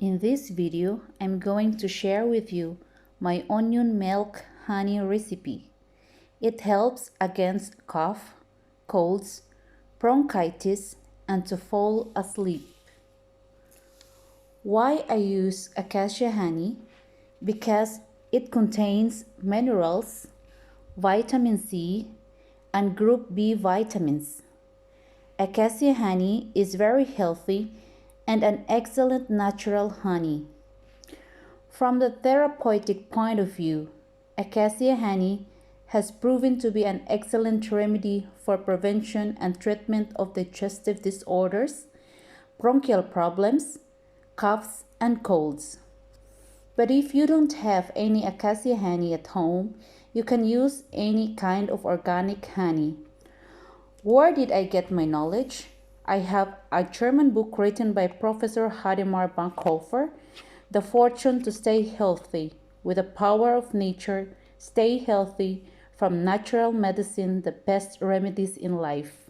In this video, I'm going to share with you my onion milk honey recipe. It helps against cough, colds, bronchitis, and to fall asleep. Why I use acacia honey? Because it contains minerals, vitamin C, and group B vitamins. Acacia honey is very healthy and an excellent natural honey. From the therapeutic point of view, acacia honey has proven to be an excellent remedy for prevention and treatment of digestive disorders, bronchial problems, coughs, and colds. But if you don't have any acacia honey at home, you can use any kind of organic honey. Where did I get my knowledge? I have a German book written by Professor Hademar Bankhofer, The Fortune to Stay Healthy, with the Power of Nature, Stay Healthy, from Natural Medicine, the Best Remedies in Life.